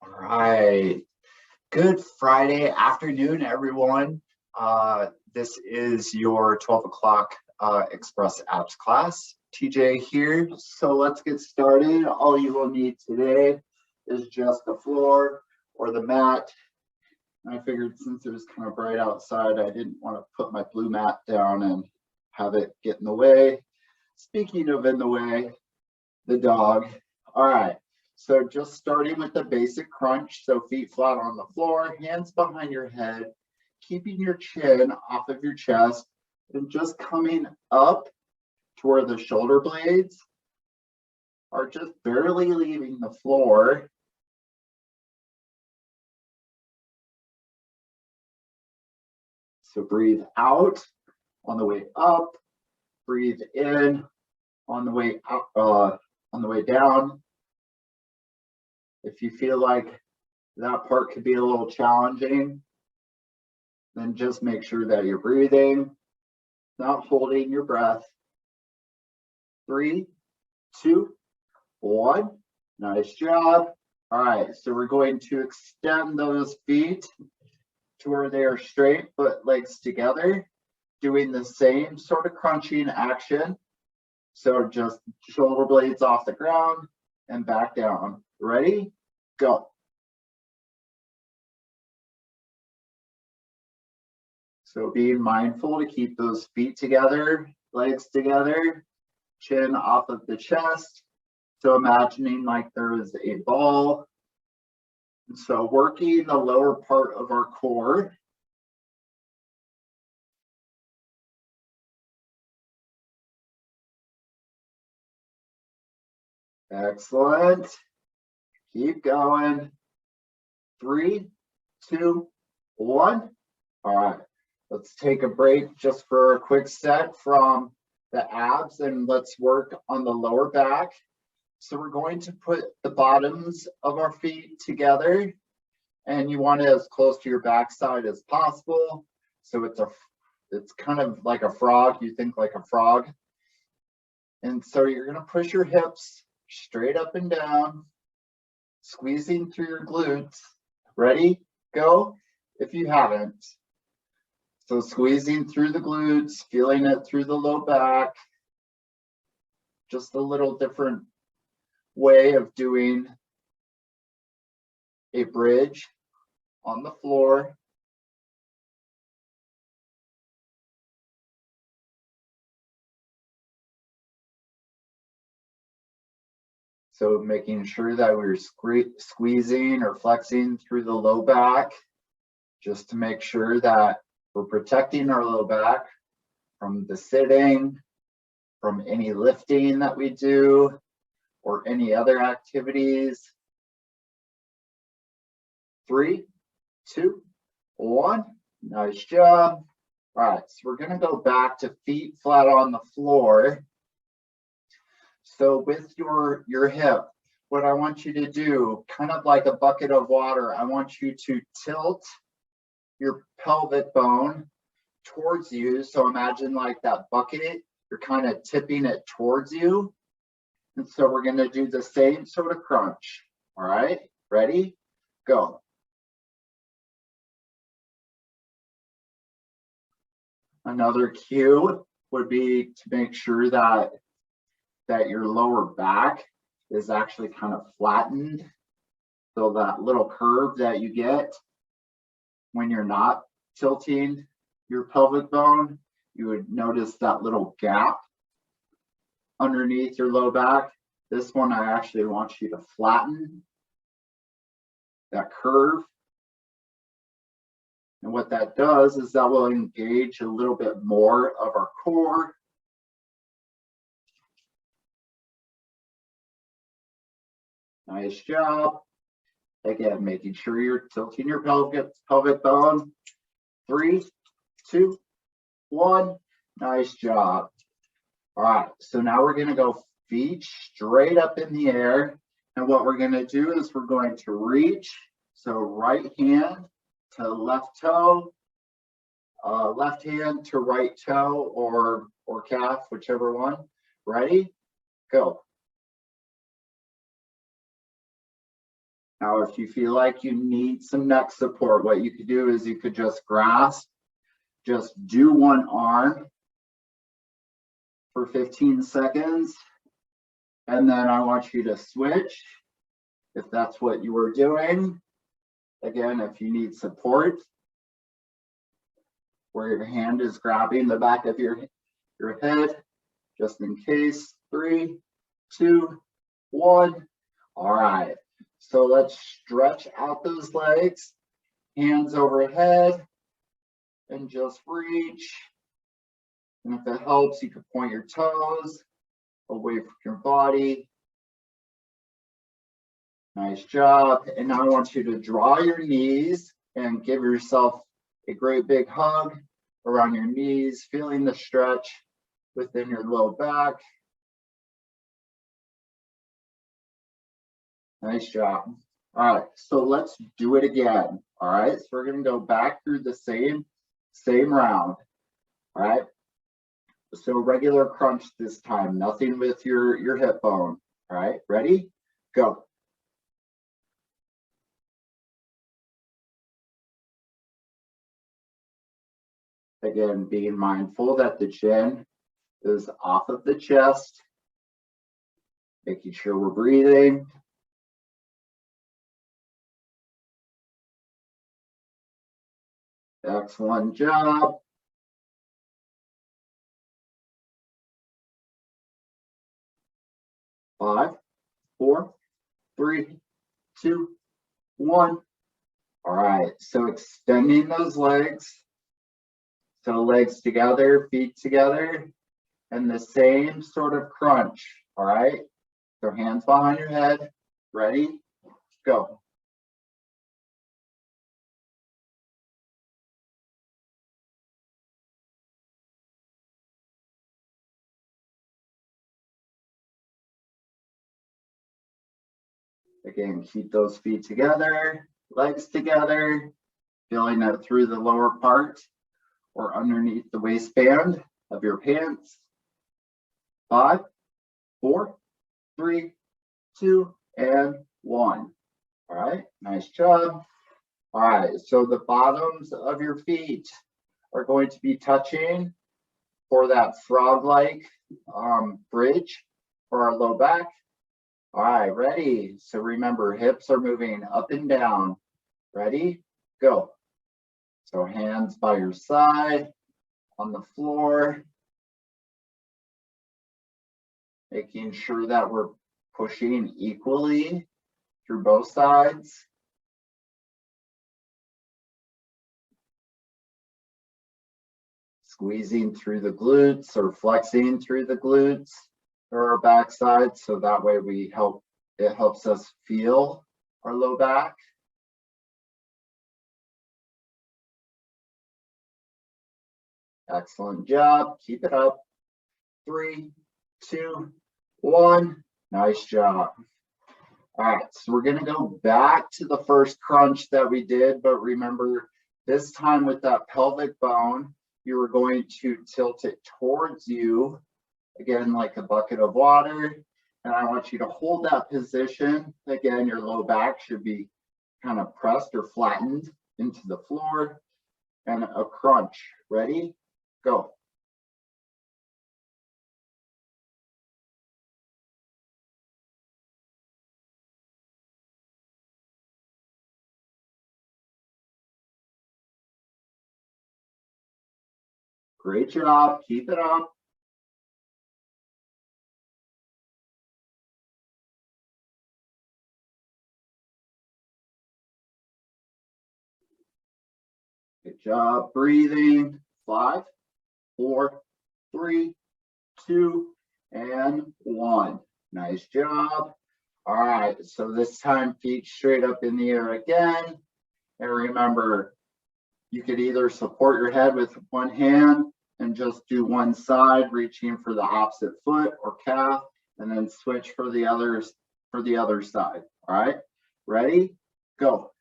All right. Good Friday afternoon, everyone. This is your 12 o'clock Express Apps class. TJ here. So let's get started. All you will need today is just the floor or the mat. And I figured since it was kind of bright outside, I didn't want to put my blue mat down and have it get in the way. Speaking of in the way, the dog. All right. So just starting with the basic crunch. So feet flat on the floor, hands behind your head, keeping your chin off of your chest and just coming up to where the shoulder blades are just barely leaving the floor. So breathe out on the way up, breathe in on the way up, on the way down. If you feel like that part could be a little challenging, then just make sure that you're breathing, not holding your breath. 3, 2, 1. Nice job. All right, so we're going to extend those feet to where they are straight, but legs together, doing the same sort of crunching action. So just shoulder blades off the ground and back down. Ready? Go. So being mindful to keep those feet together, legs together, chin off of the chest. So imagining like there is a ball. So working the lower part of our core. Excellent. Keep going. 3, 2, 1. All right. Let's take a break just for a quick set from the abs and let's work on the lower back. So we're going to put the bottoms of our feet together and you want it as close to your backside as possible. So it's kind of like a frog. You think like a frog. And so you're going to push your hips straight up and down, squeezing through your glutes. Ready? Go. If you haven't. So squeezing through the glutes, feeling it through the low back. Just a little different way of doing a bridge on the floor. So making sure that we're squeezing or flexing through the low back, just to make sure that we're protecting our low back from the sitting, from any lifting that we do, or any other activities. 3, 2, 1. Nice job. All right, so we're going to go back to feet flat on the floor. So with your hip, what I want you to do, kind of like a bucket of water, I want you to tilt your pelvic bone towards you. So imagine like that bucket, you're kind of tipping it towards you. And so we're going to do the same sort of crunch. All right, ready? Go. Another cue would be to make sure that your lower back is actually kind of flattened. So that little curve that you get when you're not tilting your pelvic bone, you would notice that little gap underneath your low back. This one, I actually want you to flatten that curve. And what that does is that will engage a little bit more of our core. Nice job. Again, making sure you're tilting your pelvic bone. 3, 2, 1. Nice job. All right, so now we're going to go feet straight up in the air. And what we're going to do is we're going to reach. So right hand to left toe, left hand to right toe or calf, whichever one. Ready? Go. Now, if you feel like you need some neck support, what you could do is you could just grasp, just do one arm for 15 seconds. And then I want you to switch if that's what you were doing. Again, if you need support, where your hand is grabbing the back of your head, just in case. 3, 2, 1. All right. So let's stretch out those legs, hands overhead, and just reach. And if it helps, you can point your toes away from your body. Nice job. And now I want you to draw your knees and give yourself a great big hug around your knees, feeling the stretch within your low back. Nice job. All right, so let's do it again. All right, so we're gonna go back through the same round. All right, so regular crunch this time, nothing with your hip bone. All right, ready? Go. Again, being mindful that the chin is off of the chest, making sure we're breathing. Excellent job. Five, 4, 3, 2, 1. All right, so extending those legs. So legs together, feet together, and the same sort of crunch. All right, so hands behind your head. Ready? Go. Again, keep those feet together, legs together, feeling it through the lower part or underneath the waistband of your pants. 5, 4, 3, 2, and 1. All right, nice job. All right, so the bottoms of your feet are going to be touching for that frog-like bridge for our low back. All right, ready? So remember, hips are moving up and down. Ready? Go. So hands by your side on the floor, making sure that we're pushing equally through both sides. Squeezing through the glutes or flexing through the glutes or our backside, so that way it helps us feel our low back. Excellent job. Keep it up. 3, 2, 1. Nice job. All right, so we're going to go back to the first crunch that we did, but remember, this time with that pelvic bone, you were going to tilt it towards you, again, like a bucket of water. And I want you to hold that position. Again, your low back should be kind of pressed or flattened into the floor. And a crunch. Ready? Go. Great job. Keep it up. Good job breathing. 5, 4, 3, 2, and 1. Nice job. All right, so this time feet straight up in the air again. And remember, you could either support your head with one hand and just do one side, reaching for the opposite foot or calf, and then switch for the other side. All right, ready? Go.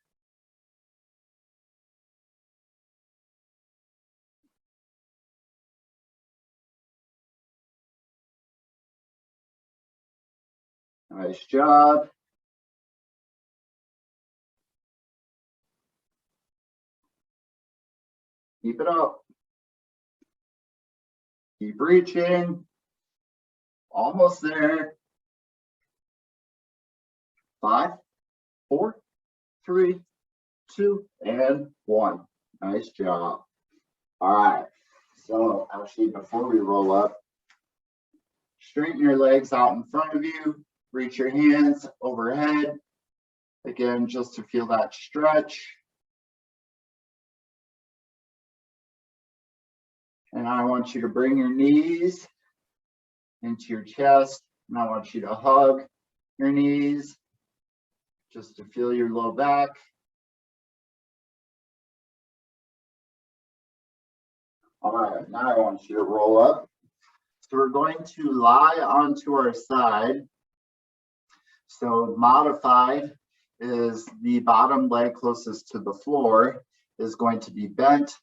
Nice job. Keep it up. Keep reaching. Almost there. 5, 4, 3, 2, and 1. Nice job. All right. So actually, before we roll up, straighten your legs out in front of you. Reach your hands overhead. Again, just to feel that stretch. And I want you to bring your knees into your chest. And I want you to hug your knees just to feel your low back. All right, now I want you to roll up. So we're going to lie onto our side. So modified is the bottom leg closest to the floor is going to be bent,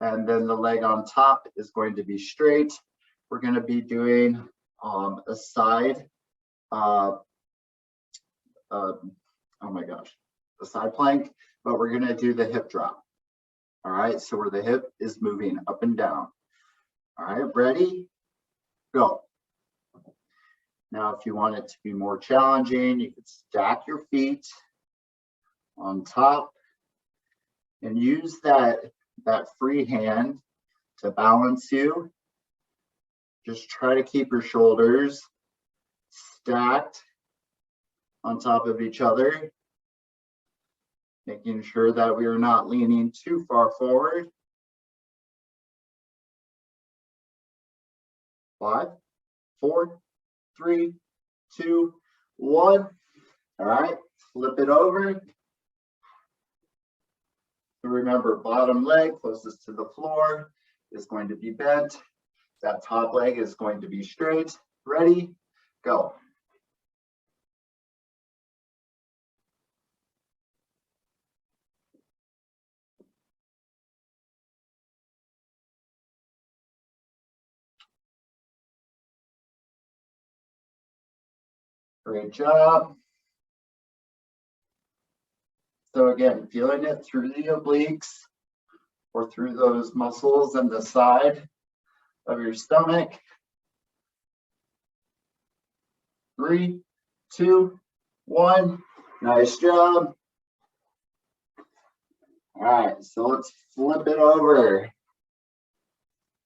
and then the leg on top is going to be straight. We're going to be doing a side, oh my gosh, a side plank, but we're going to do the hip drop. All right, so where the hip is moving up and down. All right, ready? Go. Now, if you want it to be more challenging, you could stack your feet on top and use that free hand to balance you. Just try to keep your shoulders stacked on top of each other, making sure that we are not leaning too far forward. 5, 4, 3, 2, 1. All right, flip it over. So remember, bottom leg closest to the floor is going to be bent. That top leg is going to be straight. Ready? Go. Great job. So again, feeling it through the obliques or through those muscles on the side of your stomach. 3, 2, 1. Nice job. All right, so let's flip it over.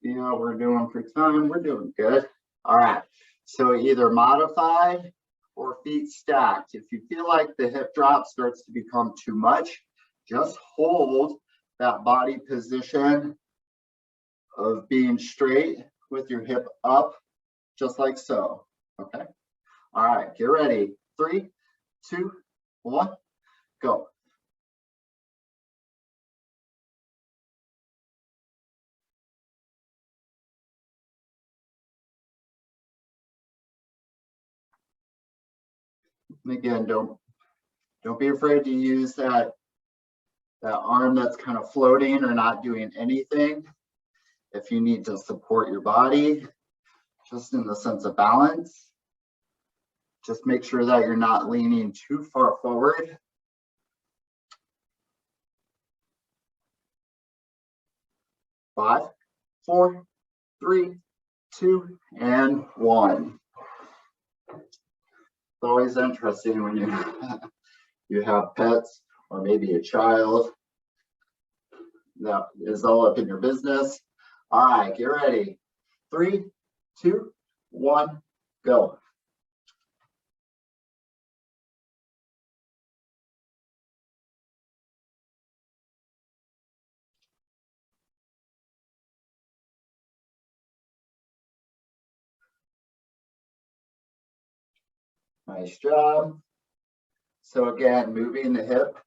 You know what we're doing for time? We're doing good. All right, so either modified or feet stacked. If you feel like the hip drop starts to become too much, just hold that body position of being straight with your hip up, just like so, okay? All right, get ready. 3, 2, 1, go. And again, don't be afraid to use that arm that's kind of floating or not doing anything. If you need to support your body, just in the sense of balance, just make sure that you're not leaning too far forward. Five, 4, 3, 2, and 1. It's always interesting when you have pets or maybe a child that is all up in your business. All right, get ready. 3, 2, 1, go. Nice job. So again, moving the hip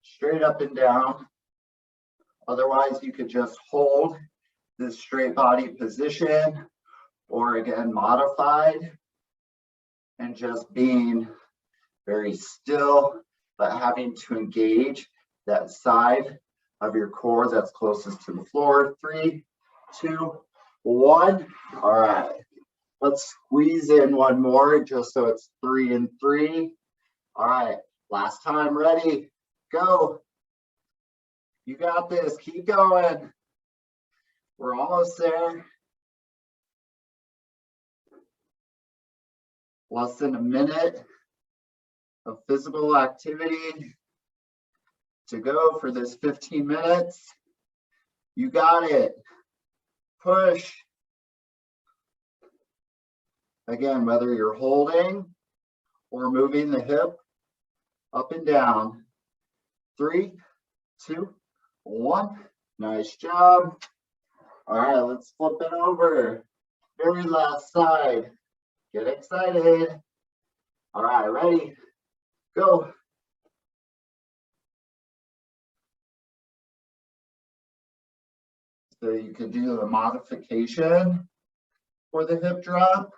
straight up and down. Otherwise, you could just hold this straight body position, or again, modified, and just being very still, but having to engage that side of your core that's closest to the floor. 3, 2, 1. All right. Let's squeeze in one more just so it's 3 and 3. All right, last time. Ready? Go. You got this. Keep going. We're almost there. Less than a minute of physical activity to go for this 15 minutes. You got it. Push. Again, whether you're holding or moving the hip up and down. 3, 2, 1. Nice job. All right, let's flip it over. Very last side. Get excited. All right, ready? Go. So you could do the modification for the hip drop,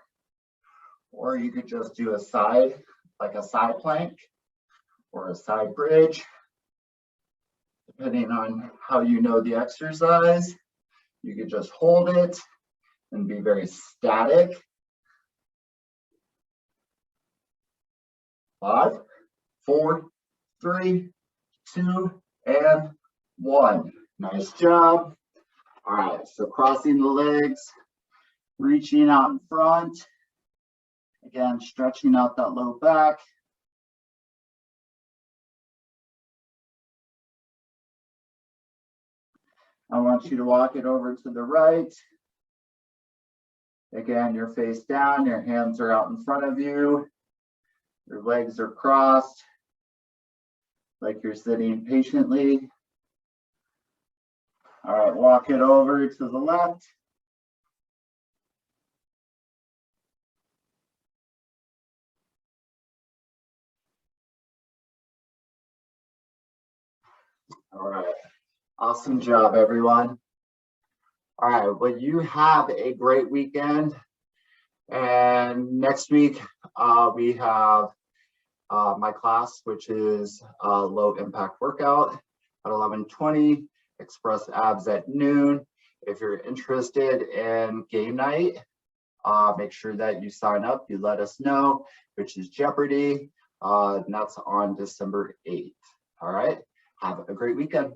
or you could just do a side, like a side plank or a side bridge, depending on how you know the exercise. You could just hold it and be very static. 5, 4, 3, 2, and 1. Nice job. All right, so crossing the legs, reaching out in front. Again, stretching out that low back. I want you to walk it over to the right. Again, you're face down, your hands are out in front of you. Your legs are crossed, like you're sitting patiently. All right, walk it over to the left. All right, awesome job, everyone. All right, well, you have a great weekend. And next week, we have my class, which is a low impact workout at 11:20, express abs at noon. If you're interested in game night, make sure that you sign up, you let us know, which is Jeopardy, and that's on December 8th. All right, have a great weekend.